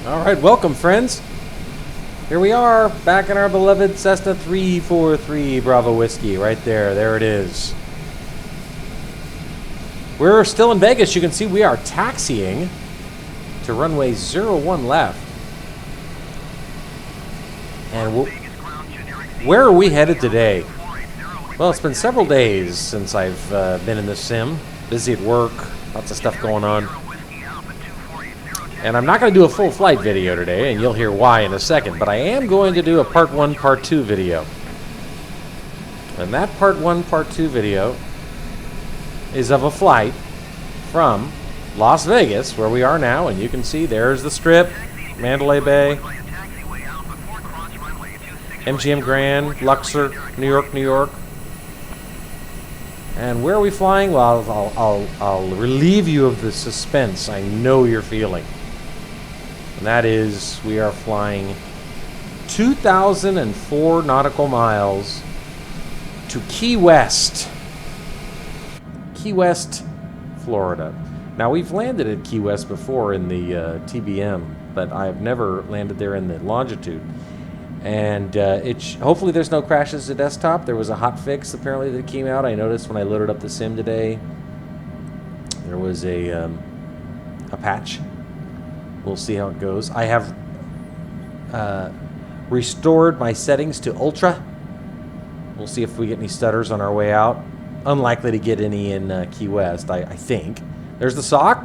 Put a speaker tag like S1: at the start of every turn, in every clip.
S1: All right, welcome, friends. Here we are, back in our beloved Cessna 343 Bravo Whiskey. Right there. There it is. We're still in Vegas. You can see we are taxiing to runway 01 left. And where are we headed today? Well, it's been several days since I've been in this sim. Busy at work, lots of stuff going on. And I'm not going to do a full flight video today, and you'll hear why in a second, but I am going to do a part 1, part 2 video. And that part 1, part 2 video is of a flight from Las Vegas, where we are now, and you can see there's the Strip, Mandalay Bay, MGM Grand, Luxor, New York, New York. And where are we flying? Well, I'll relieve you of the suspense I know you're feeling. And that is, we are flying 2,004 nautical miles to Key West. Key West, Florida. Now, we've landed at Key West before in the TBM, but I've never landed there in the Longitude. And hopefully there's no crashes at desktop. There was a hot fix apparently that came out. I noticed when I loaded up the sim today, there was a patch. We'll see how it goes. I have restored my settings to Ultra. We'll see if we get any stutters on our way out. Unlikely to get any in Key West, I think. There's the sock.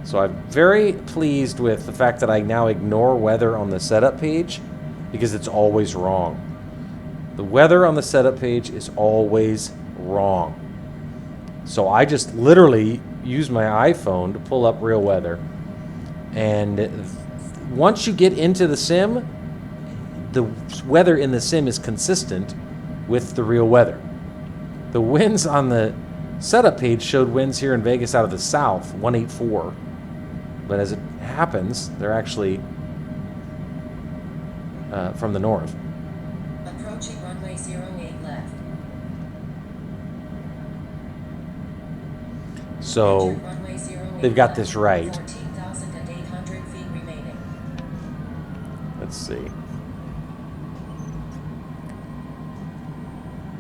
S1: So I'm very pleased with the fact that I now ignore weather on the setup page because it's always wrong. The weather on the setup page is always wrong. So I just literally use my iPhone to pull up real weather. And once you get into the sim, the weather in the sim is consistent with the real weather. The winds on the setup page showed winds here in Vegas out of the south, 184. But as it happens, they're actually from the north.
S2: Approaching runway 08 left.
S1: So they've got this right.
S2: 14,800 feet remaining.
S1: Let's see.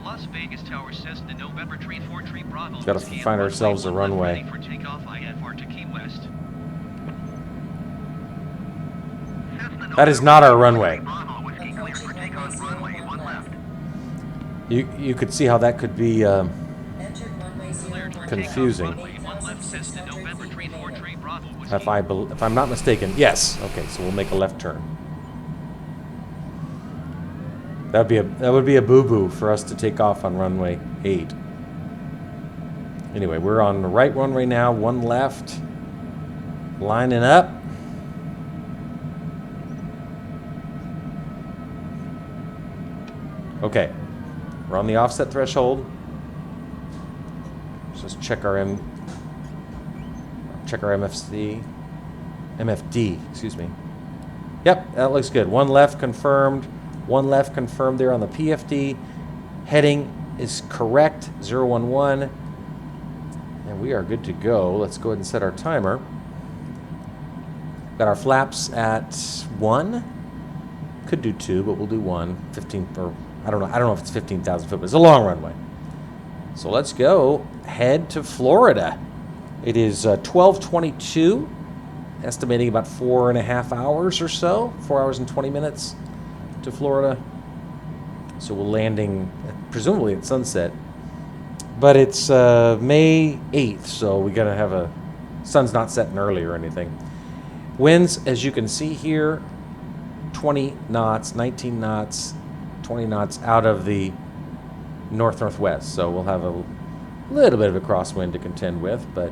S3: Las Vegas Tower says the November 343 Bravo.
S1: Got to find ourselves a runway.
S3: For takeoff IFR to Key West.
S1: That is not our runway. You could see how that could be confusing. If I'm not mistaken, yes. Okay, so we'll make a left turn. That would be a boo-boo for us to take off on runway 8. Anyway, we're on the right runway now, one left, lining up. Okay, we're on the offset threshold. Let's just check our MFD, excuse me. Yep, that looks good. One left confirmed. One left confirmed there on the PFD. Heading is correct, 011. And we are good to go. Let's go ahead and set our timer. Got our flaps at 1. Could do 2, but we'll do 1. 15, or I don't know if it's 15,000 foot, but it's a long runway. So let's go head to Florida. It is 12:22, estimating about 4.5 hours or so, 4 hours and 20 minutes to Florida. So we're landing presumably at sunset, but it's May 8th, so we gotta have sun's not setting early or anything. Winds, as you can see here, 20 knots, 19 knots, 20 knots out of the north-northwest. So we'll have a little bit of a crosswind to contend with. But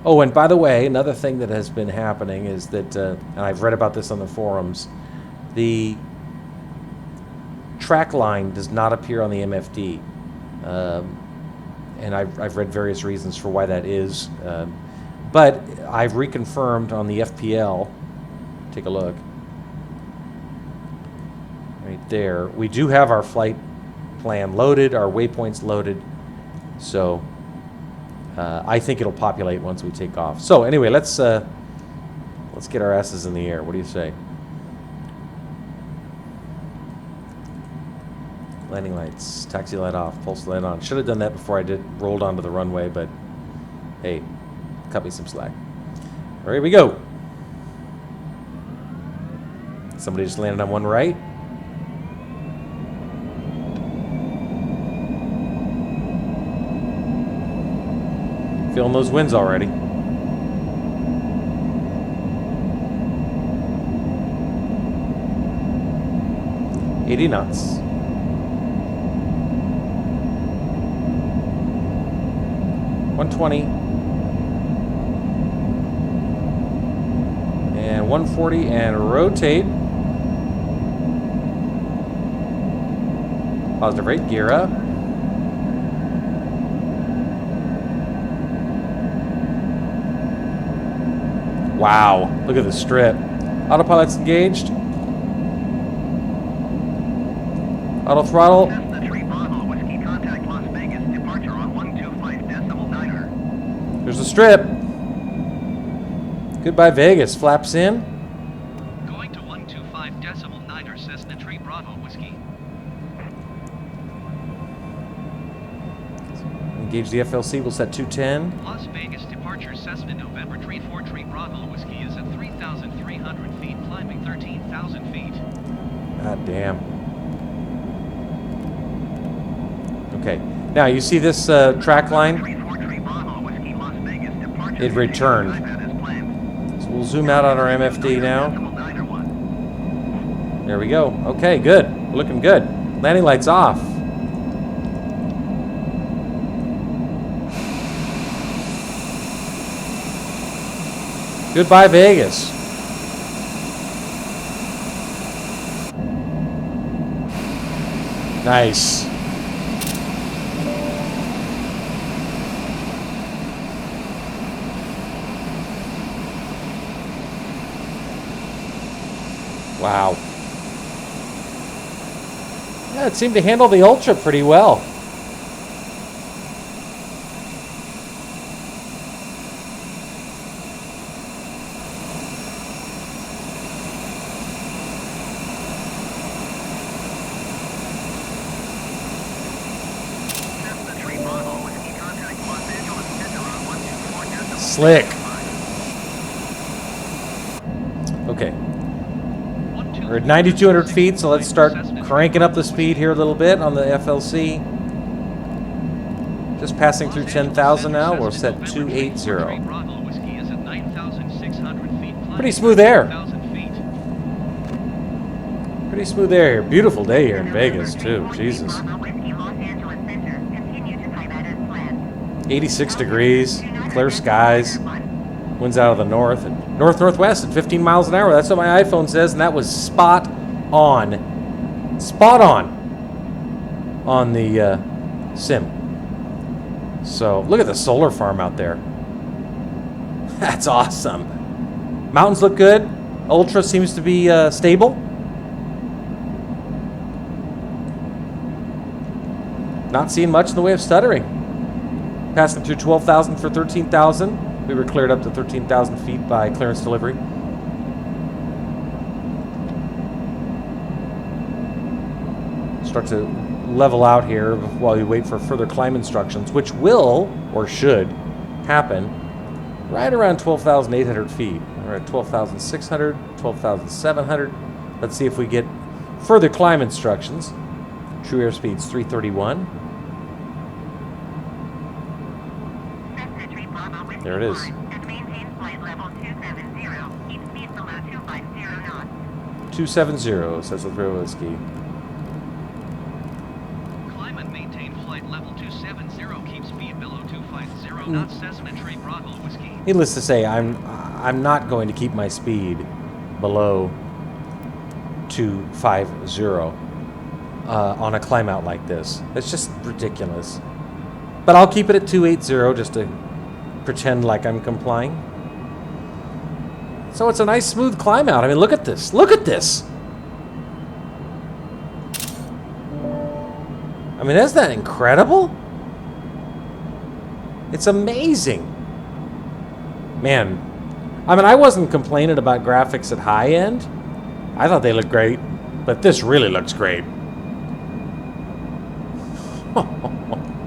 S1: oh, and by the way, another thing that has been happening is that, and I've read about this on the forums, the track line does not appear on the MFD. And I've read various reasons for why that is. But I've reconfirmed on the FPL. Take a look. Right there. We do have our flight plan loaded, our waypoints loaded. So I think it'll populate once we take off. So anyway, let's Let's get our asses in the air. What do you say? Landing lights, taxi light off, pulse light on. Should have done that before I rolled onto the runway, but hey, cut me some slack. All right, here we go. Somebody just landed on one right. Feeling those winds already. $80 knots. 120 and 140 and rotate. Positive rate, gear up. Wow, look at the strip. Autopilot's engaged. Auto throttle. There's the strip. Goodbye Vegas. Flaps in.
S3: Going to 125.9er Cessna Tree Bravo Whiskey.
S1: Engage the FLC. We'll set 210.
S3: Las Vegas departure Cessna November Tree 4 Tree Bravo Whiskey is at 3,300 feet, climbing 13,000 feet.
S1: God damn. Okay. Now you see this track line? It returned. So we'll zoom out on our MFD now. There we go. Okay, good. We're looking good. Landing lights off. Goodbye, Vegas. Nice. Wow. Yeah, it seemed to handle the Ultra pretty well. Slick. Okay. We're at 9,200 feet, so let's start cranking up the speed here a little bit on the FLC. Just passing through 10,000 now. We'll set 280. Pretty smooth air. Pretty smooth air here. Beautiful day here in Vegas, too. Jesus. 86 degrees, clear skies. Winds out of the north and north-northwest at 15 miles an hour. That's what my iPhone says, and that was spot on. Spot on the sim. So look at the solar farm out there. That's awesome. Mountains look good. Ultra seems to be stable. Not seeing much in the way of stuttering. Passing through 12,000 for 13,000. We were cleared up to 13,000 feet by clearance delivery. Start to level out here while you wait for further climb instructions, which will, or should, happen right around 12,800 feet. We're at 12,600, 12,700. Let's see if we get further climb instructions. True airspeed's 331. There it is. 270, says the River Whiskey.
S3: Climb and maintain flight level 270, keep speed below 250 knots, Cessna Tree Bravo Whiskey.
S1: Needless to say, I'm not going to keep my speed below 250 on a climb out like this. It's just ridiculous. But I'll keep it at 280 just to pretend like I'm complying. So it's a nice smooth climb out. I mean, look at this. Look at this. I mean, isn't that incredible? It's amazing. Man, I mean, I wasn't complaining about graphics at high end. I thought they looked great, but this really looks great. Oh,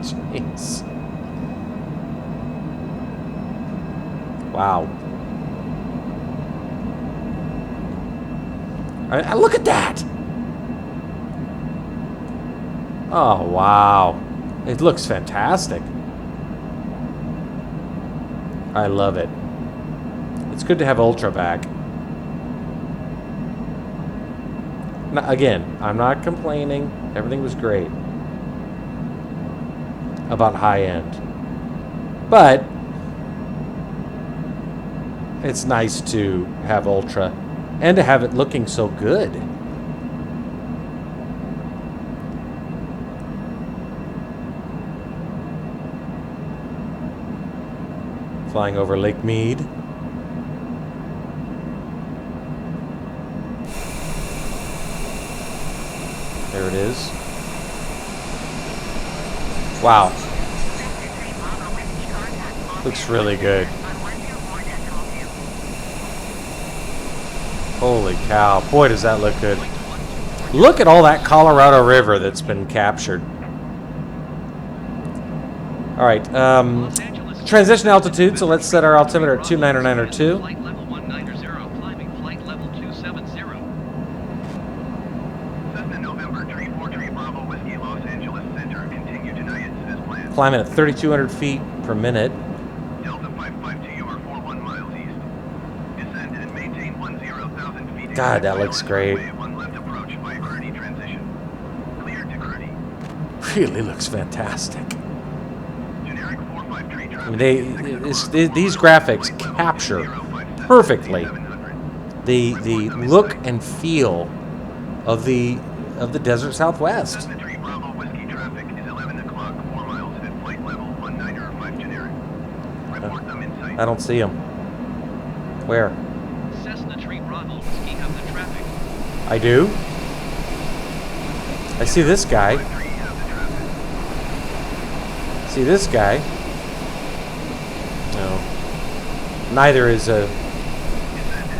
S1: jeez. Wow. Look at that! Oh, wow. It looks fantastic. I love it. It's good to have Ultra back. Now, again, I'm not complaining. Everything was great about high end. But it's nice to have Ultra and to have it looking so good. Flying over Lake Mead. There it is. Wow. Looks really good. Holy cow. Boy, does that look good. Look at all that Colorado River that's been captured. All right. Transition altitude, so let's set our altimeter at 29902.
S3: Flight level 190, climbing flight level 270. Cessna November 34 Bravo Whiskey Los Angeles Center, continue to NIITZ as planned.
S1: Climbing at 3,200 feet per minute.
S3: Delta 55 to you are 41 miles east. Descend and maintain 10,000 feet.
S1: God, that looks great.
S3: One left approach by Kearney transition. Cleared to Kearney.
S1: Really looks fantastic.
S3: Generic 45 tree traffic.
S1: These graphics capture perfectly the look and feel of the desert Southwest.
S3: Cessna 3 Bravo Whiskey traffic is 11 o'clock, 4 miles at flight level 1905 generic. Report them in sight.
S1: I don't see them. Where?
S3: Cessna 3 Bravo Whiskey have the traffic.
S1: I do. I see this guy.
S3: 3 have the traffic.
S1: See this guy. No. Neither is a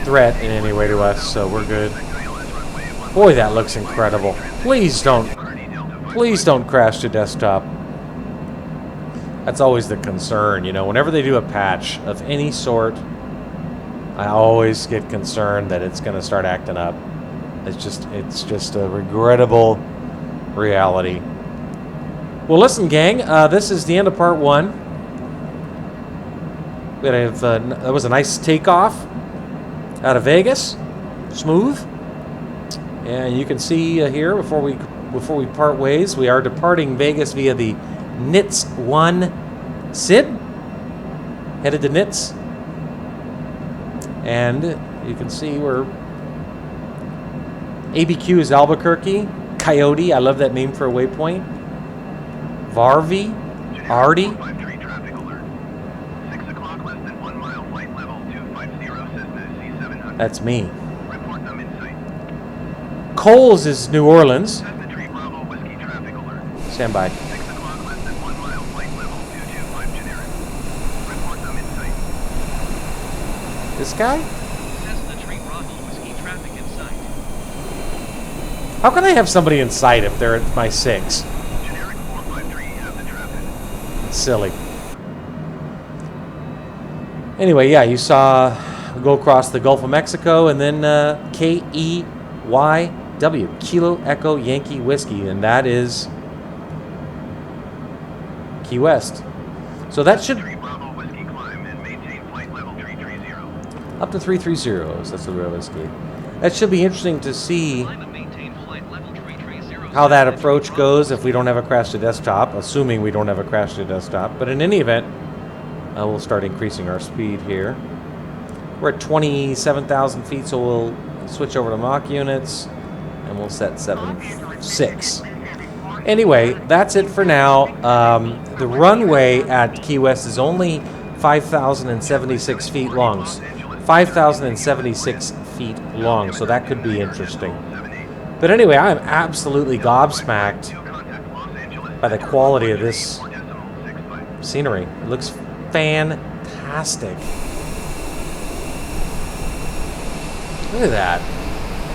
S1: threat in any way to us, so we're good. Boy, that looks incredible. Please don't crash to desktop. That's always the concern, you know. Whenever they do a patch of any sort, I always get concerned that it's going to start acting up. It's just a regrettable reality. Well, listen, gang. This is the end of part 1. We have that was a nice takeoff out of Vegas, smooth. And you can see here before we part ways, we are departing Vegas via the NIITZ1 SID, headed to NIITZ. And you can see we're ABQ is Albuquerque, Coyote. I love that name for a waypoint. Varvy, Artie.
S3: 453 traffic alert. 6 o'clock, less than 1 mile, flight level 250 Cessna C700.
S1: That's me.
S3: Report them in sight.
S1: Coles is New Orleans.
S3: Cessna 3 Bravo Whiskey traffic alert.
S1: Stand by.
S3: 6 o'clock, less than 1 mile, flight level 225 generic. Report them in sight.
S1: This guy?
S3: Cessna 3 Bravo Whiskey traffic in sight.
S1: How can I have somebody in sight if they're at my 6?
S3: Generic 453 have the traffic.
S1: Silly. Anyway, yeah, you saw we go across the Gulf of Mexico and then KEYW, Kilo Echo Yankee Whiskey, and that is Key West. So that should
S3: 3 Bravo Whiskey climb and maintain flight level 330.
S1: up to 330s. That's the real whiskey. That should be interesting to see
S3: Climb and maintain flight level 330.
S1: how that approach goes if we don't have a crash to desktop, assuming we don't have a crash to desktop. But in any event, we'll start increasing our speed here. We're at 27,000 feet, so we'll switch over to Mach units, and we'll set 7.6. Anyway, that's it for now. The runway at Key West is only 5,076 feet long. 5,076 feet long, so that could be interesting. But anyway, I am absolutely gobsmacked by the quality of this scenery. It looks fantastic. Look at that.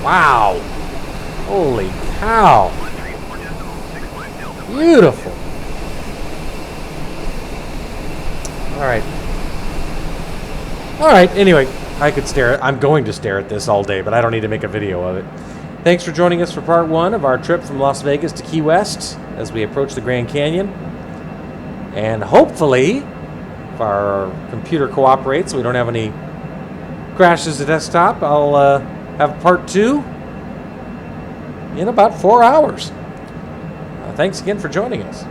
S1: Wow. Holy cow. Beautiful. Alright. Alright, anyway, I could stare at, I'm going to stare at this all day, but I don't need to make a video of it. Thanks for joining us for part 1 of our trip from Las Vegas to Key West as we approach the Grand Canyon. And hopefully, if our computer cooperates, so we don't have any crashes to desktop, I'll have part 2 in about 4 hours. Thanks again for joining us.